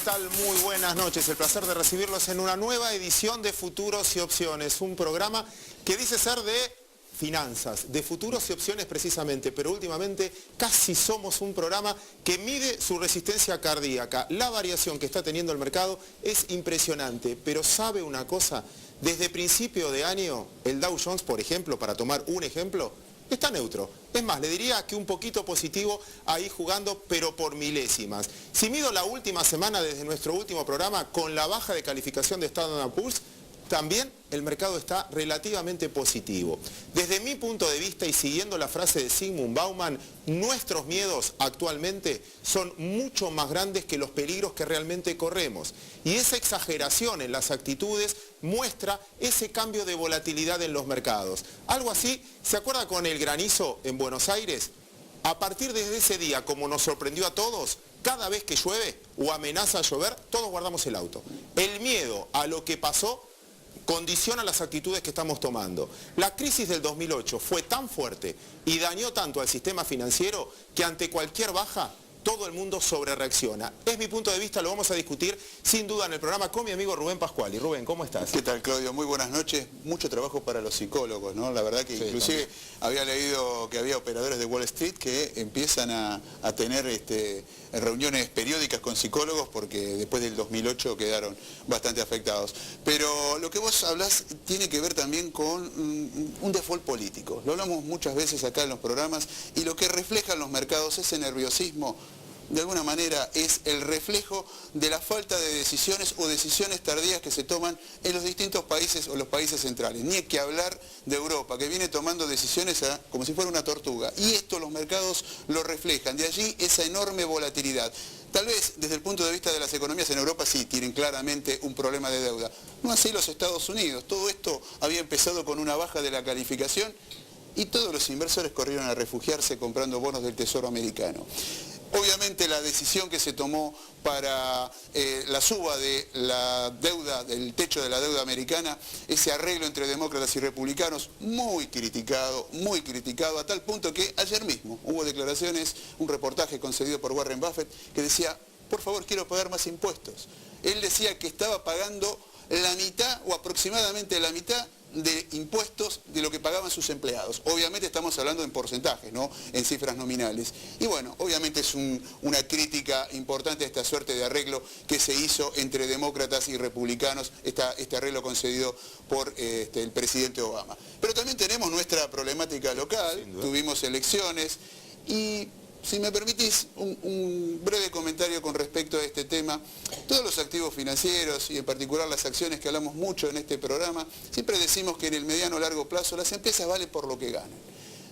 ¿qué tal? Muy buenas noches. El placer de recibirlos en una nueva edición de Futuros y Opciones, un programa que dice ser de finanzas, de futuros y opciones precisamente, pero últimamente casi somos un programa que mide su resistencia cardíaca. La variación que está teniendo el mercado es impresionante, pero ¿sabe una cosa? Desde principio de año, el Dow Jones, por ejemplo, para tomar un ejemplo, está neutro. Es más, le diría que un poquito positivo ahí jugando, pero por milésimas. Si mido la última semana desde nuestro último programa con la baja de calificación de Standard & Poor's, también el mercado está relativamente positivo. Desde mi punto de vista y siguiendo la frase de Zygmunt Bauman, nuestros miedos actualmente son mucho más grandes que los peligros que realmente corremos. Y esa exageración en las actitudes muestra ese cambio de volatilidad en los mercados. Algo así, ¿se acuerda con el granizo en Buenos Aires? A partir de ese día, como nos sorprendió a todos, cada vez que llueve o amenaza a llover, todos guardamos el auto. El miedo a lo que pasó condiciona las actitudes que estamos tomando. La crisis del 2008 fue tan fuerte y dañó tanto al sistema financiero que ante cualquier baja todo el mundo sobrereacciona. Es mi punto de vista, lo vamos a discutir sin duda en el programa con mi amigo Rubén Pascual. Y Rubén, ¿cómo estás? ¿Qué tal, Claudio? Muy buenas noches. Mucho trabajo para los psicólogos, ¿no? La verdad que sí, inclusive había leído que había operadores de Wall Street que empiezan a tener reuniones periódicas con psicólogos porque después del 2008 quedaron bastante afectados. Pero lo que vos hablás tiene que ver también con un default político. Lo hablamos muchas veces acá en los programas y lo que reflejan los mercados, ese nerviosismo, de alguna manera es el reflejo de la falta de decisiones o decisiones tardías que se toman en los distintos países o los países centrales. Ni hay que hablar de Europa, que viene tomando decisiones como si fuera una tortuga. Y esto los mercados lo reflejan. De allí esa enorme volatilidad. Tal vez desde el punto de vista de las economías en Europa sí tienen claramente un problema de deuda. No así los Estados Unidos. Todo esto había empezado con una baja de la calificación y todos los inversores corrieron a refugiarse comprando bonos del Tesoro americano. Obviamente la decisión que se tomó para la suba de la deuda, del techo de la deuda americana, ese arreglo entre demócratas y republicanos, muy criticado, a tal punto que ayer mismo hubo declaraciones, un reportaje concedido por Warren Buffett, que decía, por favor, quiero pagar más impuestos. Él decía que estaba pagando la mitad o aproximadamente la mitad de impuestos de lo que pagaban sus empleados. Obviamente estamos hablando en porcentajes, ¿no? En cifras nominales. Y bueno, obviamente es una crítica importante a esta suerte de arreglo que se hizo entre demócratas y republicanos, este arreglo concedido por el presidente Obama. Pero también tenemos nuestra problemática local, tuvimos elecciones y... Si me permitís un breve comentario con respecto a este tema, todos los activos financieros y en particular las acciones que hablamos mucho en este programa, siempre decimos que en el mediano o largo plazo las empresas valen por lo que ganan.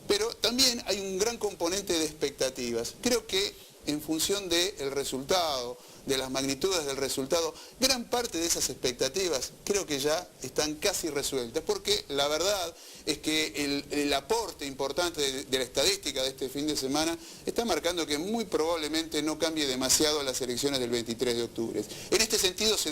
Pero también hay un gran componente de expectativas. Creo que en función del resultado, de las magnitudes del resultado, gran parte de esas expectativas creo que ya están casi resueltas, porque la verdad es que el aporte importante de la estadística de este fin de semana está marcando que muy probablemente no cambie demasiado las elecciones del 23 de octubre. En este sentido se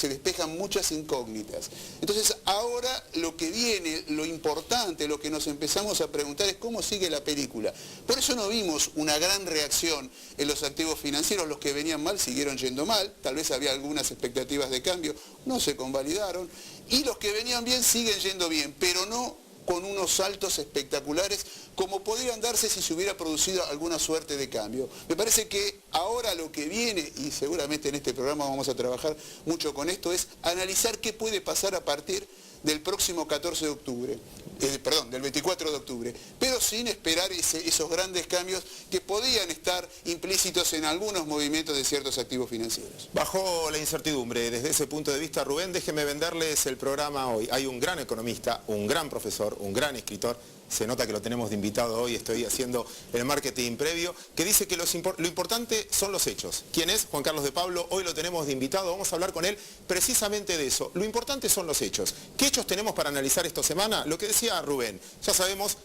despejan muchas incógnitas. Entonces ahora lo que viene, lo importante, lo que nos empezamos a preguntar es cómo sigue la película. Por eso no vimos una gran reacción en los activos financieros, los que venían mal siguieron yendo mal, tal vez había algunas expectativas de cambio, no se convalidaron, y los que venían bien siguen yendo bien, pero no con unos saltos espectaculares como podrían darse si se hubiera producido alguna suerte de cambio. Me parece que ahora lo que viene, y seguramente en este programa vamos a trabajar mucho con esto, es analizar qué puede pasar a partir del próximo 14 de octubre, del 24 de octubre, pero sin esperar esos grandes cambios que podían estar implícitos en algunos movimientos de ciertos activos financieros. Bajo la incertidumbre, desde ese punto de vista, Rubén, déjeme venderles el programa hoy. Hay un gran economista, un gran profesor, un gran escritor, se nota que lo tenemos de invitado hoy, estoy haciendo el marketing previo, que dice que lo importante son los hechos. ¿Quién es? Juan Carlos de Pablo, hoy lo tenemos de invitado, vamos a hablar con él precisamente de eso. Lo importante son los hechos. ¿Qué hechos tenemos para analizar esta semana? Lo que decía Rubén, ya sabemos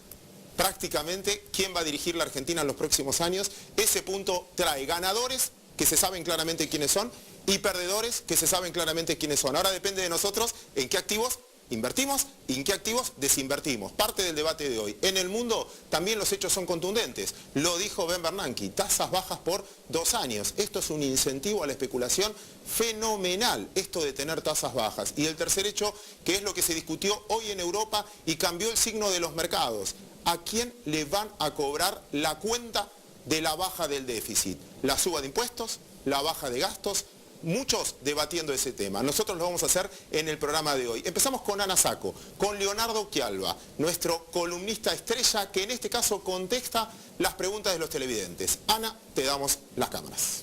prácticamente quién va a dirigir la Argentina en los próximos años. Ese punto trae ganadores que se saben claramente quiénes son y perdedores que se saben claramente quiénes son. Ahora depende de nosotros en qué activos invertimos y en qué activos desinvertimos. Parte del debate de hoy. En el mundo también los hechos son contundentes. Lo dijo Ben Bernanke, tasas bajas por 2 años. Esto es un incentivo a la especulación fenomenal, esto de tener tasas bajas. Y el tercer hecho, que es lo que se discutió hoy en Europa y cambió el signo de los mercados. ¿A quién le van a cobrar la cuenta de la baja del déficit? ¿La suba de impuestos? ¿La baja de gastos? Muchos debatiendo ese tema. Nosotros lo vamos a hacer en el programa de hoy. Empezamos con Ana Sacco, con Leonardo Occhialva, nuestro columnista estrella, que en este caso contesta las preguntas de los televidentes. Ana, te damos las cámaras.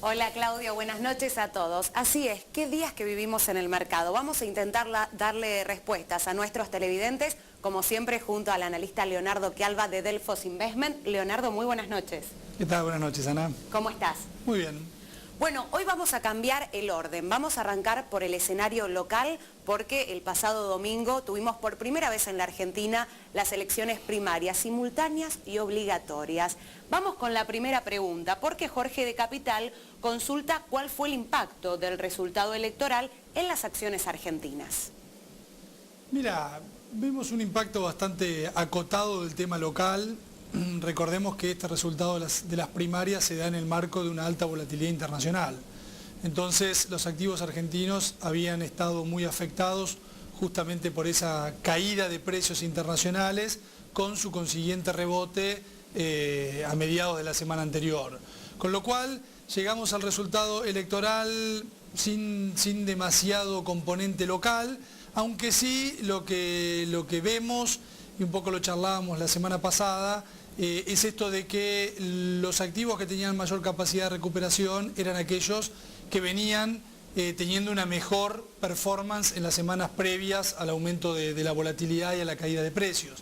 Hola Claudio, buenas noches a todos. Así es, ¿qué días que vivimos en el mercado? Vamos a intentar darle respuestas a nuestros televidentes, como siempre junto al analista Leonardo Occhialva de Delfos Investment. Leonardo, muy buenas noches. ¿Qué tal? Buenas noches, Ana. ¿Cómo estás? Muy bien. Bueno, hoy vamos a cambiar el orden. Vamos a arrancar por el escenario local porque el pasado domingo tuvimos por primera vez en la Argentina las elecciones primarias simultáneas y obligatorias. Vamos con la primera pregunta, porque Jorge de Capital consulta cuál fue el impacto del resultado electoral en las acciones argentinas. Mira, vemos un impacto bastante acotado del tema local. Recordemos que este resultado de las primarias se da en el marco de una alta volatilidad internacional. Entonces, los activos argentinos habían estado muy afectados justamente por esa caída de precios internacionales con su consiguiente rebote a mediados de la semana anterior. Con lo cual, llegamos al resultado electoral sin demasiado componente local, aunque sí lo que vemos, y un poco lo charlábamos la semana pasada, es esto de que los activos que tenían mayor capacidad de recuperación eran aquellos que venían teniendo una mejor performance en las semanas previas al aumento de la volatilidad y a la caída de precios.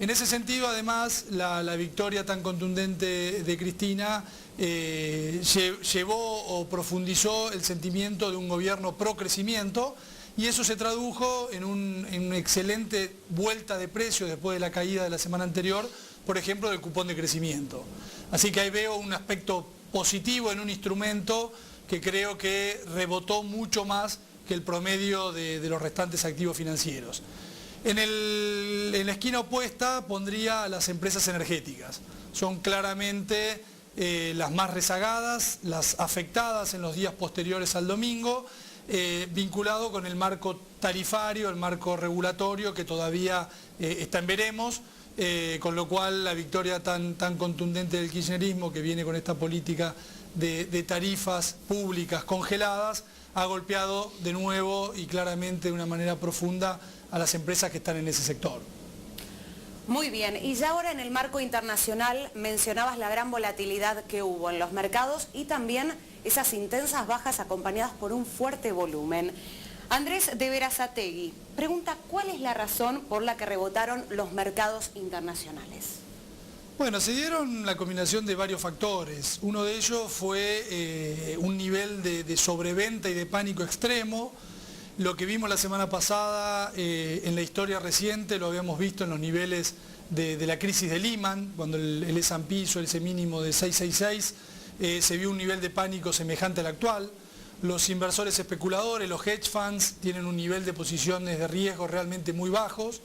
En ese sentido, además, la victoria tan contundente de Cristina llevó o profundizó el sentimiento de un gobierno pro crecimiento, y eso se tradujo en una excelente vuelta de precios después de la caída de la semana anterior, por ejemplo, del cupón de crecimiento. Así que ahí veo un aspecto positivo en un instrumento que creo que rebotó mucho más que el promedio de los restantes activos financieros. En la esquina opuesta pondría a las empresas energéticas. Son claramente las más rezagadas, las afectadas en los días posteriores al domingo, vinculado con el marco tarifario, el marco regulatorio que todavía está en veremos, con lo cual la victoria tan contundente del kirchnerismo, que viene con esta política de tarifas públicas congeladas, ha golpeado de nuevo y claramente de una manera profunda a las empresas que están en ese sector. Muy bien, y ya ahora en el marco internacional mencionabas la gran volatilidad que hubo en los mercados y también esas intensas bajas acompañadas por un fuerte volumen. Andrés de Berazategui pregunta, ¿cuál es la razón por la que rebotaron los mercados internacionales? Bueno, se dieron la combinación de varios factores. Uno de ellos fue un nivel de sobreventa y de pánico extremo. Lo que vimos la semana pasada en la historia reciente lo habíamos visto en los niveles de la crisis de Lehman, cuando el S&P hizo ese mínimo de 666, se vio un nivel de pánico semejante al actual. Los inversores especuladores, los hedge funds, tienen un nivel de posiciones de riesgo realmente muy bajos,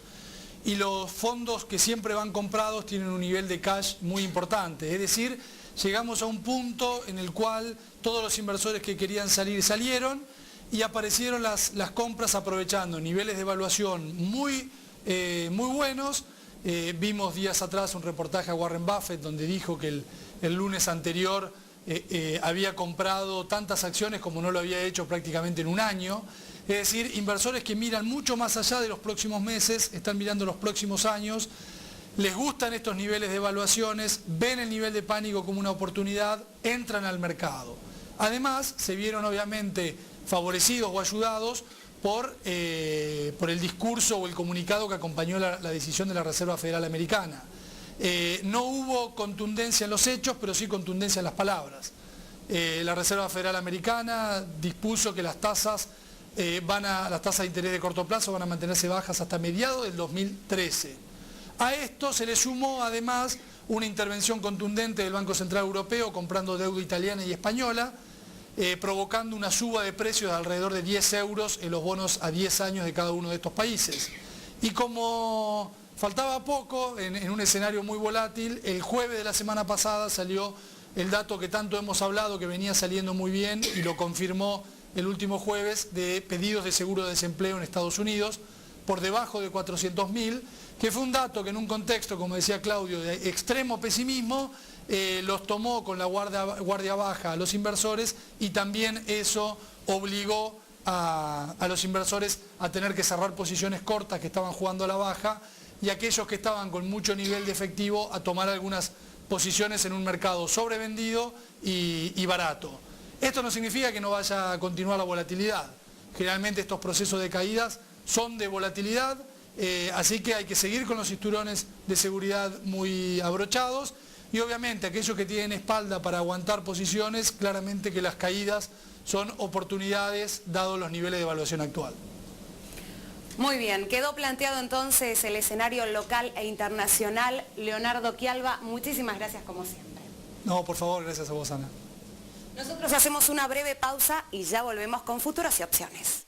y los fondos que siempre van comprados tienen un nivel de cash muy importante. Es decir, llegamos a un punto en el cual todos los inversores que querían salir salieron, y aparecieron las compras aprovechando niveles de evaluación muy buenos. Vimos días atrás un reportaje a Warren Buffett donde dijo que el lunes anterior había comprado tantas acciones como no lo había hecho prácticamente en un año. Es decir, inversores que miran mucho más allá de los próximos meses, están mirando los próximos años, les gustan estos niveles de evaluaciones, ven el nivel de pánico como una oportunidad, entran al mercado. Además, se vieron obviamente favorecidos o ayudados por el discurso o el comunicado que acompañó la decisión de la Reserva Federal Americana. No hubo contundencia en los hechos, pero sí contundencia en las palabras. La Reserva Federal Americana dispuso que las tasas de interés de corto plazo van a mantenerse bajas hasta mediados del 2013. A esto se le sumó además una intervención contundente del Banco Central Europeo comprando deuda italiana y española, provocando una suba de precios de alrededor de 10 euros en los bonos a 10 años de cada uno de estos países. Y como faltaba poco, en un escenario muy volátil, el jueves de la semana pasada salió el dato que tanto hemos hablado, que venía saliendo muy bien y lo confirmó el último jueves, de pedidos de seguro de desempleo en Estados Unidos, por debajo de 400.000, que fue un dato que en un contexto, como decía Claudio, de extremo pesimismo, los tomó con la guardia baja a los inversores, y también eso obligó a los inversores a tener que cerrar posiciones cortas que estaban jugando a la baja, y aquellos que estaban con mucho nivel de efectivo a tomar algunas posiciones en un mercado sobrevendido y barato. Esto no significa que no vaya a continuar la volatilidad. Generalmente estos procesos de caídas son de volatilidad, así que hay que seguir con los cinturones de seguridad muy abrochados, y obviamente aquellos que tienen espalda para aguantar posiciones, claramente que las caídas son oportunidades dados los niveles de evaluación actual. Muy bien, quedó planteado entonces el escenario local e internacional. Leonardo Quialba, muchísimas gracias como siempre. No, por favor, gracias a vos, Ana. Nosotros hacemos una breve pausa y ya volvemos con Futuros y Opciones.